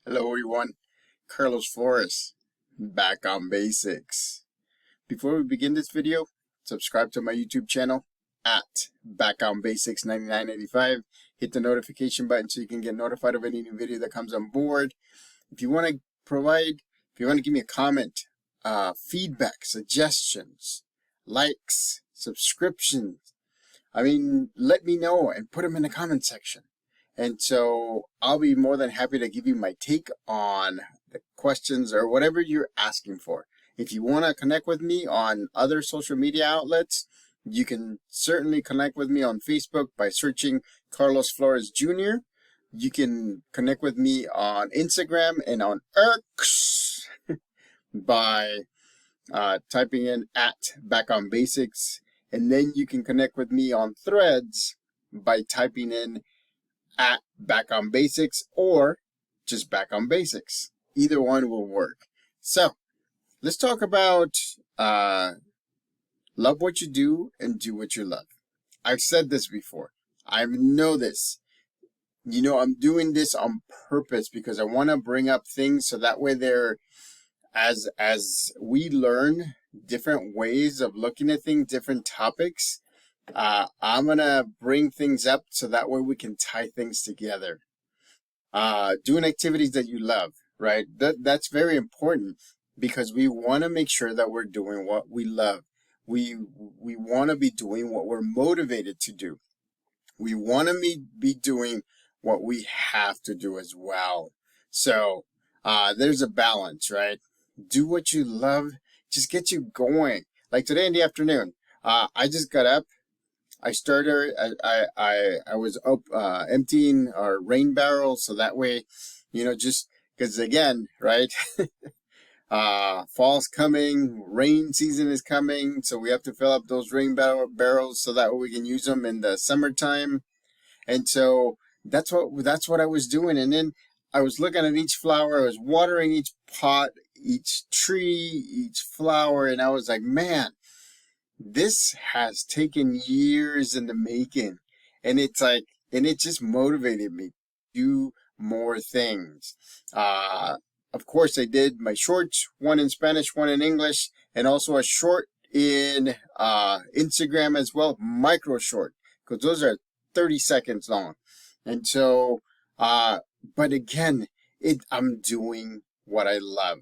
Hello everyone, Carlos Flores, back on basics. Before we begin this video, subscribe to my YouTube channel at Back on Basics 9985. Hit the notification button so you can get notified of any new video that comes on board. If you want to give me a comment, feedback, suggestions, likes, subscriptions, let me know and put them in the comment section. And so I'll be more than happy to give you my take on the questions or whatever you're asking for. If you want to connect with me on other social media outlets, you can certainly connect with me on Facebook by searching Carlos Flores Jr. You can connect with me on Instagram and on X by typing in at Back on Basics. And then you can connect with me on Threads by typing in at Back on Basics or just Back on Basics. Either one will work. So let's talk about love what you do and do what you love. I've said this before. I know this. I'm doing this on purpose because I want to bring up things so that way as we learn different ways of looking at things, different topics, I'm going to bring things up so that way we can tie things together. Doing activities that you love, right? That's very important because we want to make sure that we're doing what we love. We want to be doing what we're motivated to do. We want to be doing what we have to do as well. So there's a balance, right? Do what you love. Just get you going. Like today in the afternoon, I just got up. I was up emptying our rain barrels so that way, just because again, right? Fall's coming, rain season is coming, so we have to fill up those rain barrels so that way we can use them in the summertime. And so that's what I was doing. And then I was looking at each flower, I was watering each pot, each tree, each flower, and I was like, man, this has taken years in the making, and it just motivated me to do more things. Of course, I did my shorts, one in Spanish, one in English, and also a short in Instagram as well, micro short, because those are 30 seconds long. And so, but again, I'm doing what I love.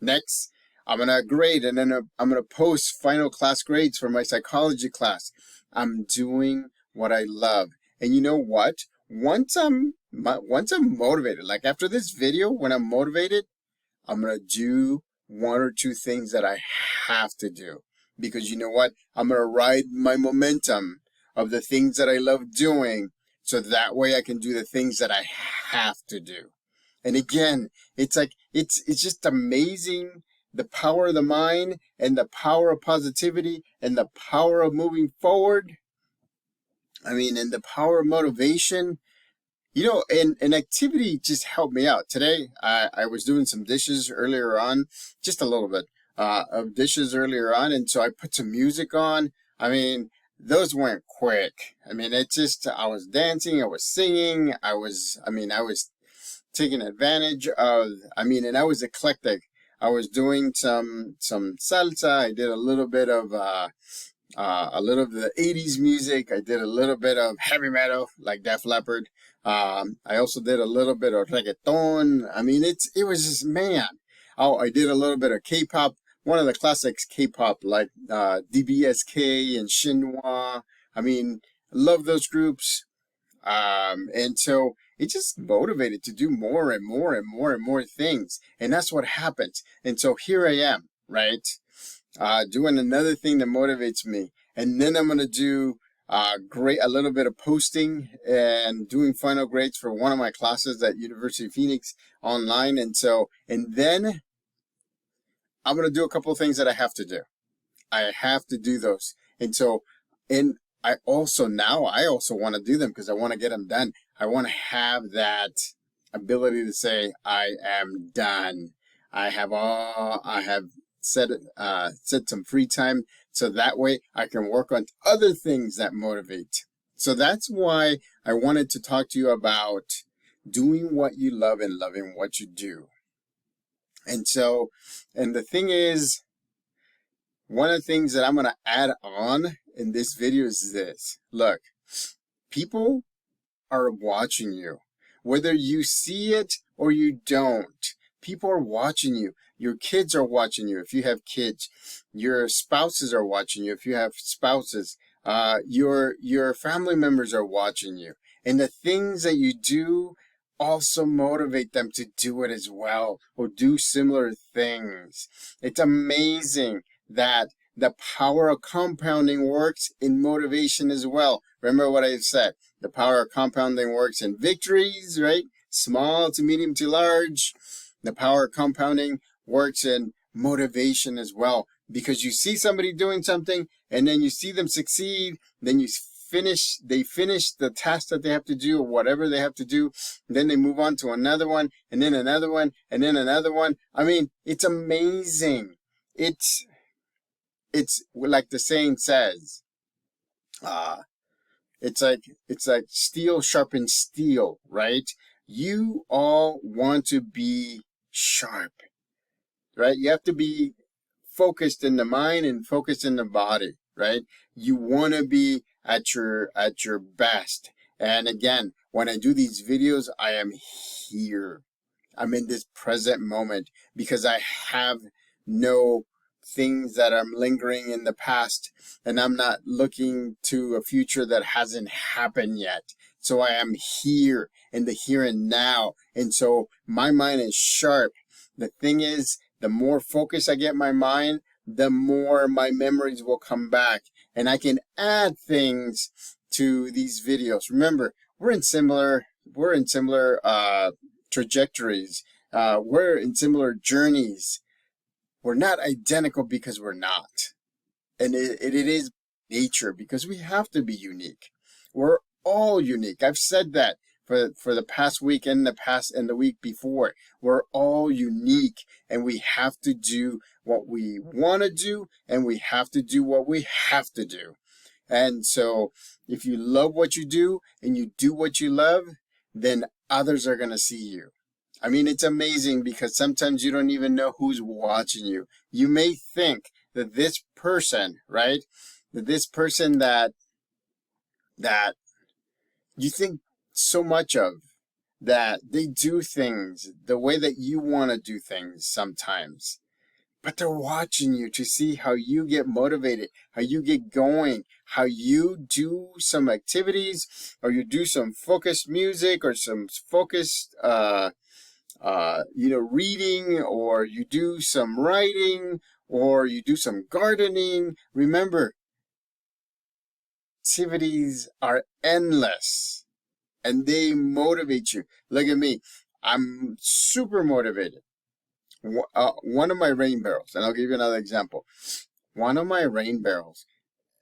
Next, I'm going to grade, and then I'm going to post final class grades for my psychology class. I'm doing what I love. And you know what? Once I'm motivated, like after this video, when I'm motivated, I'm going to do one or two things that I have to do. Because you know what? I'm going to ride my momentum of the things that I love doing, so that way I can do the things that I have to do. And again, it's just amazing, the power of the mind and the power of positivity and the power of moving forward. And the power of motivation. And activity just helped me out. Today, I was doing some dishes earlier on, just a little bit of dishes earlier on. And so I put some music on. Those went quick. I was dancing, I was singing, I was taking advantage of, and I was eclectic. I was doing some salsa. I did a little bit of the 80s music. I did a little bit of heavy metal like Def Leppard. I also did a little bit of reggaeton. It was just, man. Oh, I did a little bit of K-pop. One of the classics K-pop like DBSK and Shinhwa. Love those groups. And so it just motivated to do more and more and more and more things. And that's what happens. And so here I am, right? Doing another thing that motivates me. And then I'm going to do a little bit of posting and doing final grades for one of my classes at University of Phoenix online. And then I'm going to do a couple of things that I have to do. I have to do those. I also want to do them because I want to get them done. I want to have that ability to say, I am done. I have set some free time so that way I can work on other things that motivate. So that's why I wanted to talk to you about doing what you love and loving what you do. And so, and the thing is, one of the things that I'm going to add on in this video is this. Look, people are watching you. Whether you see it or you don't, people are watching you. Your kids are watching you if you have kids. Your spouses are watching you if you have spouses. Your family members are watching you. And the things that you do also motivate them to do it as well, or do similar things. It's amazing that the power of compounding works in motivation as well. Remember what I said. The power of compounding works in victories, right? Small to medium to large. The power of compounding works in motivation as well. Because you see somebody doing something and then you see them succeed, then they finish the task that they have to do or whatever they have to do. Then they move on to another one and then another one and then another one. I mean, it's amazing. It's like the saying says, it's like steel sharpens steel, right? You all want to be sharp, right? You have to be focused in the mind and focused in the body, right? You want to be at your best. And again, when I do these videos, I am here. I'm in this present moment because I have no things that I'm lingering in the past, and I'm not looking to a future that hasn't happened yet. So I am here in the here and now. And so my mind is sharp. The thing is, the more focused I get my mind, the more my memories will come back, and I can add things to these videos. Remember, we're in similar trajectories. We're in similar journeys. We're not identical because we're not. And it is nature, because we have to be unique. We're all unique. I've said that for the past week and the week before. We're all unique, and we have to do what we want to do, and we have to do what we have to do. And so if you love what you do and you do what you love, then others are going to see you. I mean, it's amazing because sometimes you don't even know who's watching you. You may think that this person, right? That this person that you think so much of, that they do things the way that you want to do things sometimes. But they're watching you to see how you get motivated, how you get going, how you do some activities, or you do some focused music, or some focused reading, or you do some writing, or you do some gardening. Remember, activities are endless and they motivate you. Look at me. I'm super motivated. One of my rain barrels, and I'll give you another example. One of my rain barrels,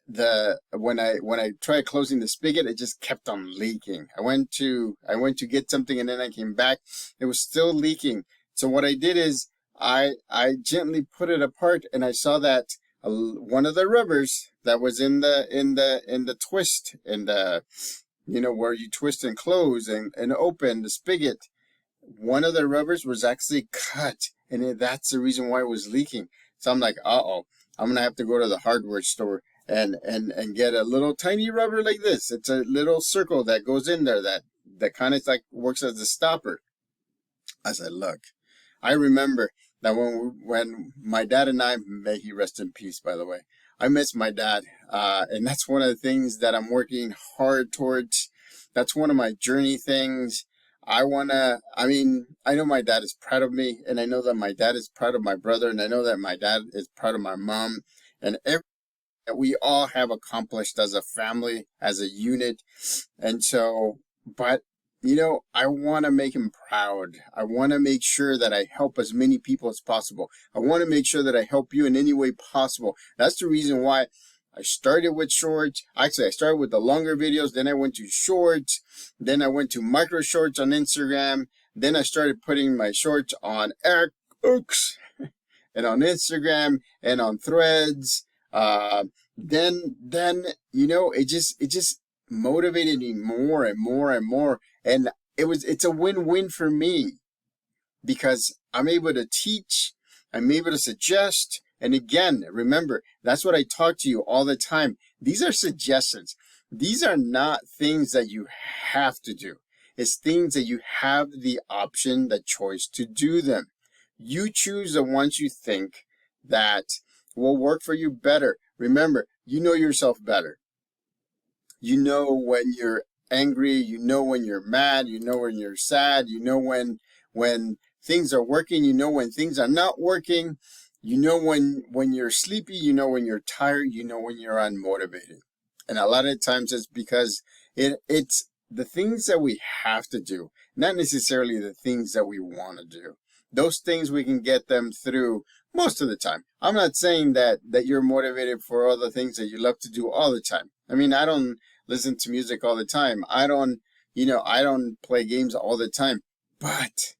when I tried closing the spigot, it just kept on leaking. I went to get something, and then I came back, it was still leaking. So what I did is I gently put it apart, and I saw that one of the rubbers that was in the twist, in the where you twist and close and open the spigot, one of the rubbers was actually cut, and that's the reason why it was leaking. So I'm like, I'm gonna have to go to the hardware store and get a little tiny rubber like this. It's a little circle that goes in there that kind of like works as a stopper. I said, look, I remember that when my dad and I, may he rest in peace, by the way, I miss my dad, and that's one of the things that I'm working hard towards. That's one of my journey things. I know my dad is proud of me, and I know that my dad is proud of my brother, and I know that my dad is proud of my mom, and everything that we all have accomplished as a family, as a unit. And so, but I want to make him proud. I want to make sure that I help as many people as possible. I want to make sure that I help you in any way possible. That's the reason why I started with shorts. Actually, I started with the longer videos, then I went to shorts, then I went to micro shorts on Instagram, then I started putting my shorts on X and on Instagram and on Threads. Then it just motivated me more and more and more. And it's a win-win for me because I'm able to teach, I'm able to suggest. And again, remember, that's what I talk to you all the time. These are suggestions. These are not things that you have to do. It's things that you have the option, the choice to do them. You choose the ones you think that will work for you better. Remember, you know yourself better. You know when you're angry, you know when you're mad, you know when you're sad, you know when things are working, you know when things are not working, you know when you're sleepy, you know when you're tired, you know when you're unmotivated. And a lot of times it's because it's the things that we have to do, not necessarily the things that we want to do. Those things we can get them through most of the time. I'm not saying that you're motivated for all the things that you love to do all the time. I mean, I don't listen to music all the time. I don't play games all the time, but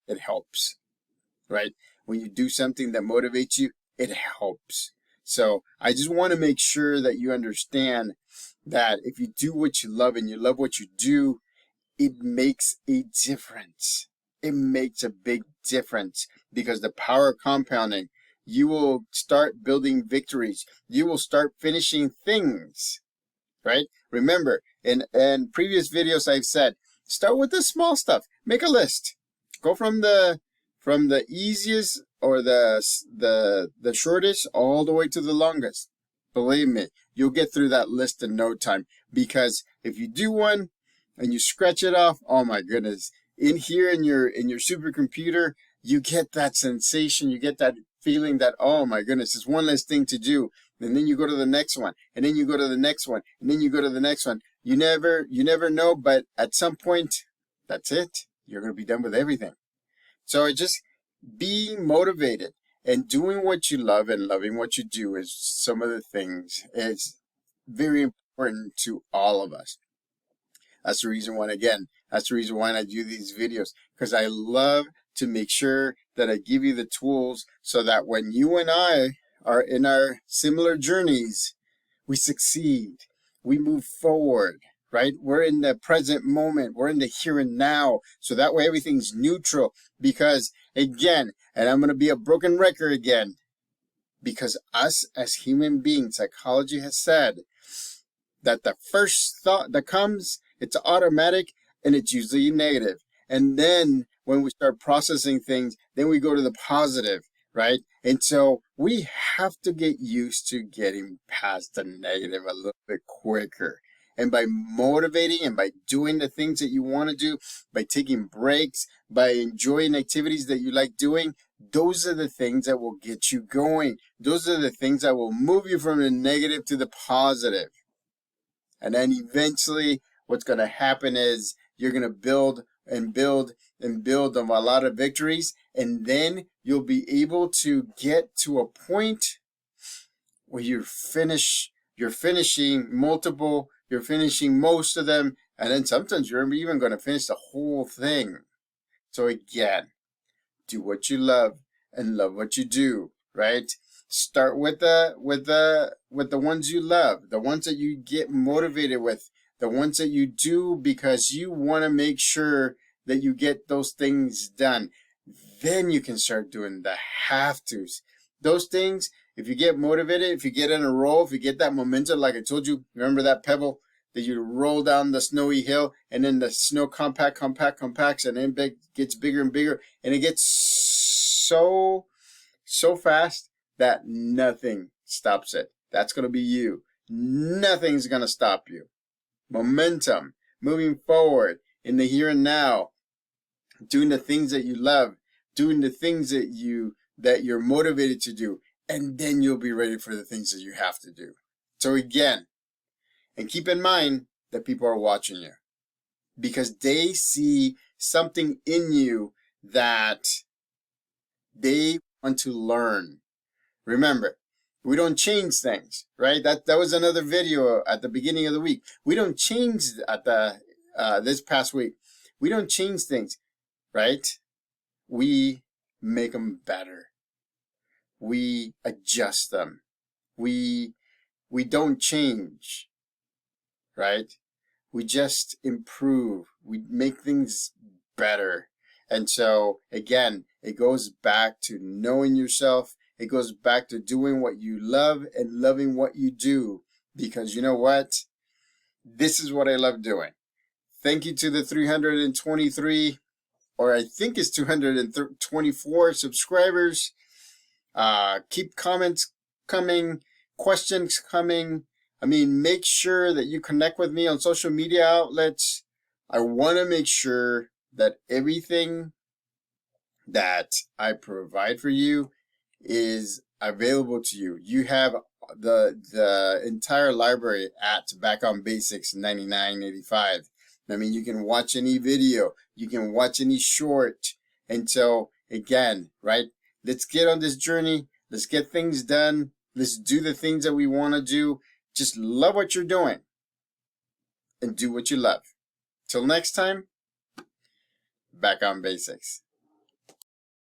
it helps, right? When you do something that motivates you, it helps. So I just want to make sure that you understand that if you do what you love and you love what you do, it makes a difference. It makes a big difference because the power of compounding, you will start building victories. You will start finishing things, right? Remember, in previous videos I've said, start with the small stuff. Make a list. Go from the easiest or the shortest all the way to the longest. Believe me, you'll get through that list in no time because if you do one and you scratch it off, oh my goodness, in here in your supercomputer, you get that sensation, you get that feeling that, oh my goodness, it's one less thing to do. And then you go to the next one, and then you go to the next one, and then you go to the next one. You never know, but at some point, that's it. You're going to be done with everything. So just be motivated, and doing what you love and loving what you do is some of the things. It's very important to all of us. That's the reason why, again, that's the reason why I do these videos, because I love to make sure that I give you the tools so that when you and I are in our similar journeys, we succeed, we move forward, right? We're in the present moment, we're in the here and now, so that way everything's neutral. Because again, and I'm going to be a broken record again, because us as human beings, psychology has said that the first thought that comes, it's automatic and it's usually negative. And then when we start processing things, then we go to the positive, right? And so we have to get used to getting past the negative a little bit quicker. And by motivating and by doing the things that you want to do, by taking breaks, by enjoying activities that you like doing, those are the things that will get you going. Those are the things that will move you from the negative to the positive. And then eventually what's going to happen is you're going to build and build and build on a lot of victories. And then you'll be able to get to a point where you're finishing multiple, you're finishing most of them. And then sometimes you're even going to finish the whole thing. So again, do what you love and love what you do, right? Start with the ones you love, the ones that you get motivated with, the ones that you do because you want to make sure that you get those things done. Then you can start doing the have tos. Those things, if you get motivated, if you get in a roll, if you get that momentum, like I told you, remember that pebble that you roll down the snowy hill and then the snow compacts and then gets bigger and bigger and it gets so fast that nothing stops it. That's going to be you. Nothing's going to stop you. Momentum, moving forward in the here and now, doing the things that you love, doing the things that you're motivated to do, and then you'll be ready for the things that you have to do. So again, and keep in mind that people are watching you because they see something in you that they want to learn. Remember, we don't change things, right? That was another video at the beginning of the week. We don't change at the this past week. We don't change things, right? We make them better. We adjust them. We don't change, right? We just improve. We make things better. And so, again, it goes back to knowing yourself. It goes back to doing what you love and loving what you do. Because you know what? This is what I love doing. Thank you to the 323, or I think it's 224 subscribers. Keep comments coming, questions coming. I mean, make sure that you connect with me on social media outlets. I want to make sure that everything that I provide for you is available to you. You have the entire library at Back on Basics 99.85. I mean, you can watch any video, you can watch any short. And so, again, right, let's get on this journey. Let's get things done. Let's do the things that we want to do. Just love what you're doing and do what you love. Till next time, Back on Basics.